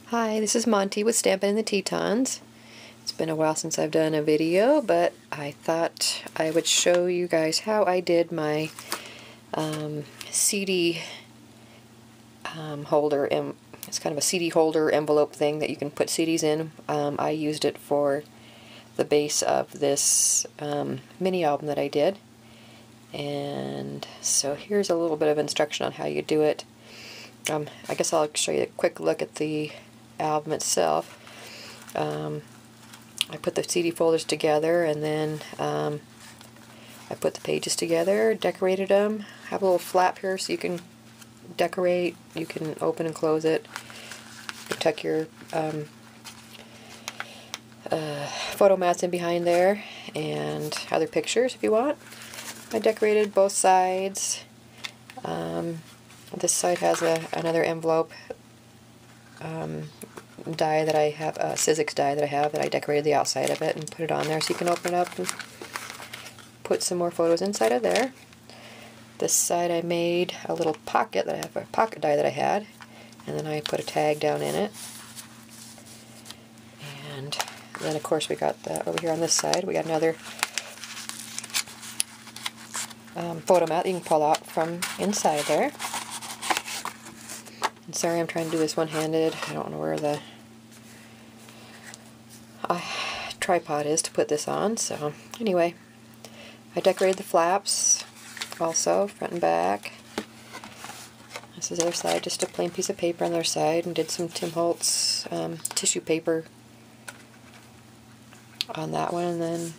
Hi, this is Monty with Stampin' in the Tetons. It's been a while since I've done a video, but I thought I would show you guys how I did my CD holder. It's kind of a CD holder envelope thing that you can put CDs in. I used it for the base of this mini album that I did. And so here's a little bit of instruction on how you do it. I guess I'll show you a quick look at the album itself. I put the CD folders together, and then I put the pages together, decorated them. Have a little flap here so you can decorate. You can open and close it. You tuck your photo mats in behind there, and other pictures if you want. I decorated both sides. This side has another envelope die that I have, a Sizzix die that I have, that I decorated the outside of it and put it on there so you can open it up and put some more photos inside of there. This side I made a little pocket that I have, a pocket die that I had, and then I put a tag down in it. And then of course we got over here on this side we got another photo mat that you can pull out from inside there. And sorry, I'm trying to do this one-handed. I don't know where the tripod is to put this on. So anyway, I decorated the flaps also, front and back. This is the other side, just a plain piece of paper on the other side, and did some Tim Holtz tissue paper on that one, and then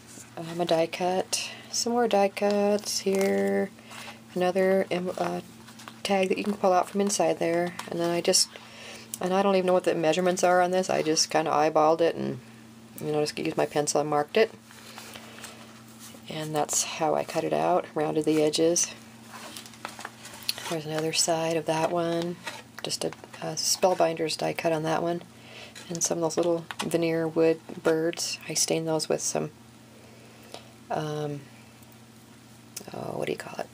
a die cut, some more die cuts here, another tag that you can pull out from inside there, and then I don't even know what the measurements are on this. I just kind of eyeballed it and just used my pencil and marked it, and that's how I cut it out. Rounded the edges. There's another side of that one, just a Spellbinders die cut on that one, and some of those little veneer wood birds. I stained those with some what do you call it?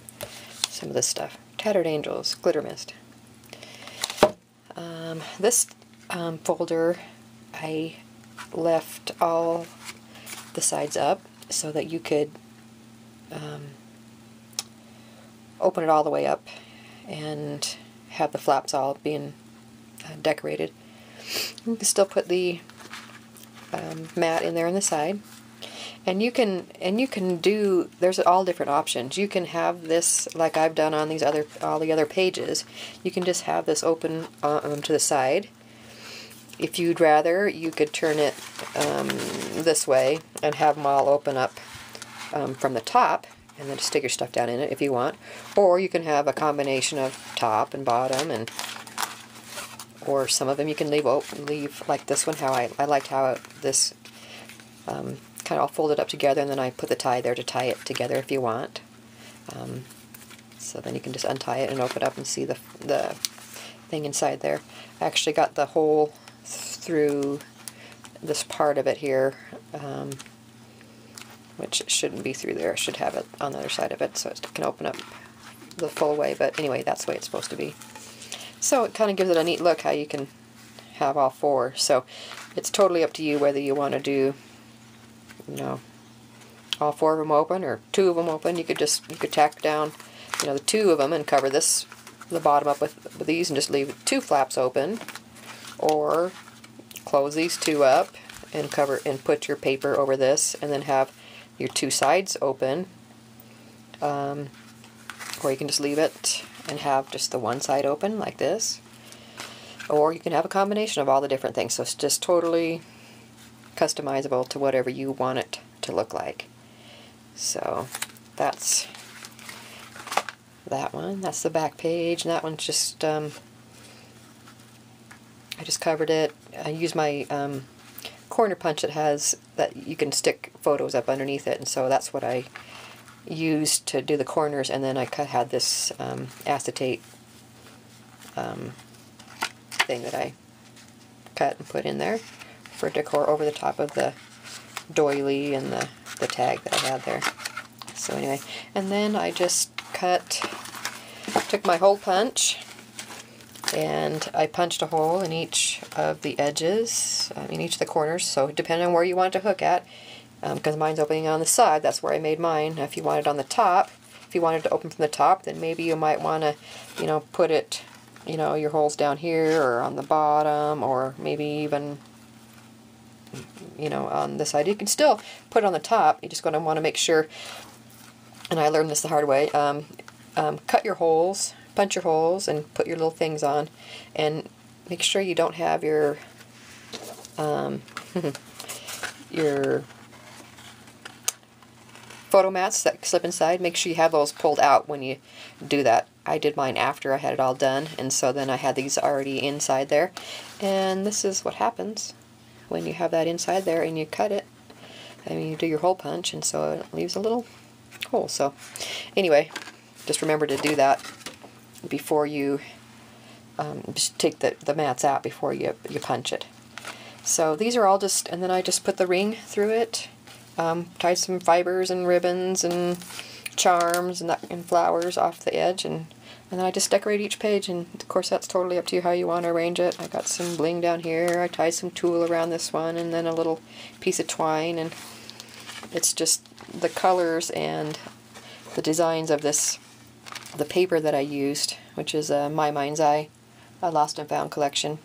Some of this stuff. Tattered Angels, Glitter Mist. This folder, I left all the sides up so that you could open it all the way up and have the flaps all being decorated. You can still put the mat in there on the side. And you can do, there's all different options. You can have this like I've done on these all the other pages. You can just have this open to the side. If you'd rather, you could turn it this way and have them all open up from the top, and then just stick your stuff down in it if you want. Or you can have a combination of top and bottom, or some of them you can leave like this one. How I liked how this kind of all folded up together, and then I put the tie there to tie it together if you want. So then you can just untie it and open it up and see the thing inside there. I actually got the hole through this part of it here, which shouldn't be through there. I should have it on the other side of it so it can open up the full way, but anyway, that's the way it's supposed to be. So it kind of gives it a neat look how you can have all four. So it's totally up to you whether you want to do all four of them open or two of them open. You could tack down the two of them and cover the bottom up with these and just leave two flaps open, or close these two up and put your paper over this and then have your two sides open, or you can just leave it and have just the one side open like this, or you can have a combination of all the different things. So it's just totally customizable to whatever you want it to look like. So that's that one. That's the back page, and that one's just I just covered it. I used my corner punch that you can stick photos up underneath it, and so that's what I used to do the corners. And then I had this acetate thing that I cut and put in there for decor over the top of the doily and the tag that I had there. So anyway, and then I just took my hole punch and I punched a hole in each of the edges, in each of the corners, so depending on where you want it to hook at, because mine's opening on the side, that's where I made mine. If you want it on the top, if you wanted to open from the top, then maybe you might want to, you know, put it, you know, your holes down here or on the bottom, or maybe even, you know, on this side. You can still put it on the top. You're just going to want to make sure, and I learned this the hard way, cut your holes, punch your holes, and put your little things on, and make sure you don't have your your photo mats that slip inside. Make sure you have those pulled out when you do that. I did mine after I had it all done, and so then I had these already inside there, and this is what happens when you have that inside there and you cut it. I mean, you do your hole punch, and so it leaves a little hole. So anyway, just remember to do that before you just take the mats out before you punch it. So these are all just, and then I just put the ring through it, tied some fibers and ribbons and charms and flowers off the edge, and then I just decorate each page, and of course that's totally up to you how you want to arrange it. I got some bling down here, I tied some tulle around this one, and then a little piece of twine, and it's just the colors and the designs of this, the paper that I used, which is My Mind's Eye, a Lost and Found collection.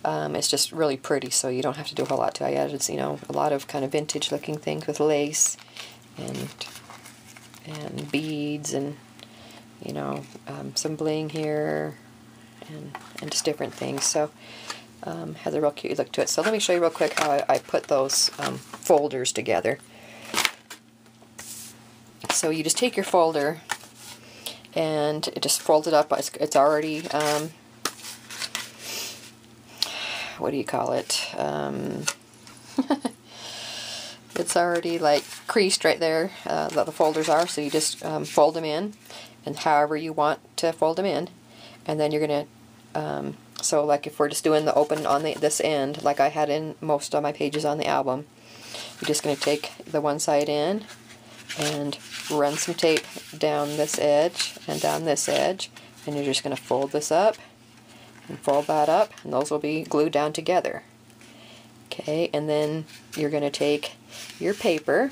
It's just really pretty, so you don't have to do a whole lot to it. I added, you know, a lot of kind of vintage looking things with lace and beads, and you know, some bling here, and just different things. So has a real cute look to it. So let me show you real quick how I put those folders together. So you just take your folder and just fold it up. It's already what do you call it? It's already like creased right there, that the folders are, so you just fold them in, and however you want to fold them in, and then you're going to, so like if we're just doing the open on this end, like I had in most of my pages on the album, you're just going to take the one side in and run some tape down this edge and down this edge, and you're just going to fold this up and fold that up, and those will be glued down together. Okay, and then you're going to take your paper,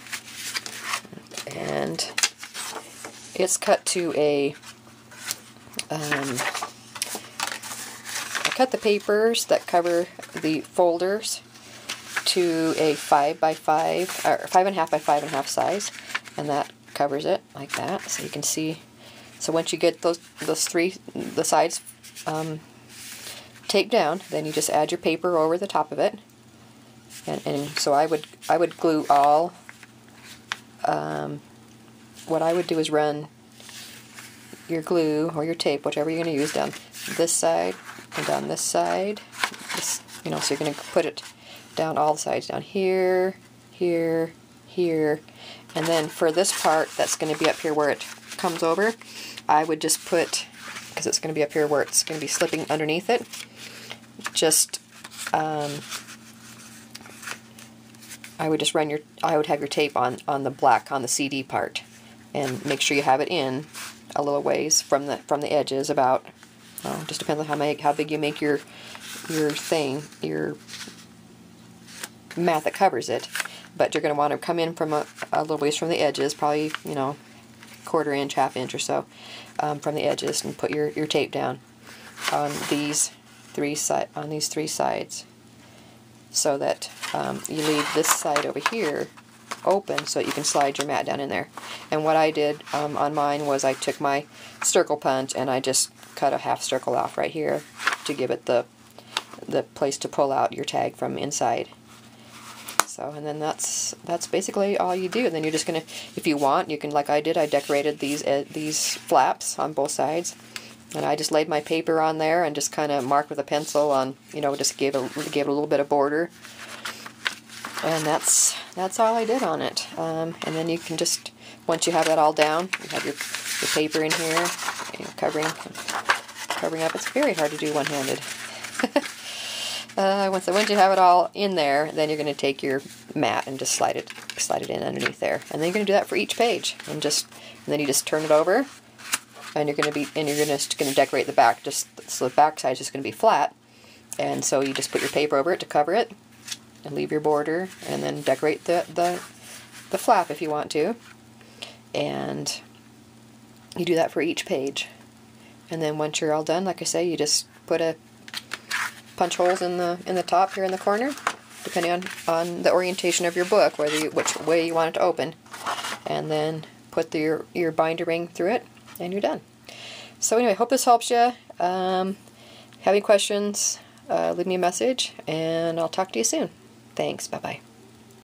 and it's cut to a, I cut the papers that cover the folders to a 5 by 5, or 5.5 by 5.5 size, and that covers it like that, so you can see. So once you get the sides taped down, then you just add your paper over the top of it, and so I would glue all. What I would do is run your glue or your tape, whichever you're going to use, down this side and down this side. This, you know, so you're going to put it down all the sides, down here, here, here, and then for this part that's going to be up here where it comes over, I would just put, because it's going to be up here where it's going to be slipping underneath it, just I would just run your, I would have your tape on the black, on the CD part, and make sure you have it in a little ways from the edges, about, just depends on how big you make your thing, your mat that covers it, but you're going to want to come in from a little ways from the edges, probably, you know, 1/4 inch, 1/2 inch or so, from the edges, and put your tape down on these three sides, so that you leave this side over here open so that you can slide your mat down in there. And what I did on mine was I took my circle punch and I just cut a 1/2 circle off right here to give it the place to pull out your tag from inside. So, and then that's basically all you do. And then you're just gonna, if you want, you can, like I did, I decorated these flaps on both sides, and I just laid my paper on there and just kind of marked with a pencil on, you know, just gave it a little bit of border, and that's all I did on it. And then you can just, once you have that all down, you have your paper in here, you know, covering up. It's very hard to do one-handed. Once you have it all in there, then you're going to take your mat and just slide it in underneath there, and then you're going to do that for each page, and then you just turn it over, and you're just going to decorate the back, just so the back side is just going to be flat. And so you just put your paper over it to cover it, and leave your border, and then decorate the flap if you want to. And you do that for each page. And then once you're all done, like I say, you just put a punch holes in the top here in the corner, depending on the orientation of your book, which way you want it to open, and then put your binder ring through it, and you're done. So anyway, hope this helps you. Have any questions, leave me a message, and I'll talk to you soon. Thanks. Bye-bye.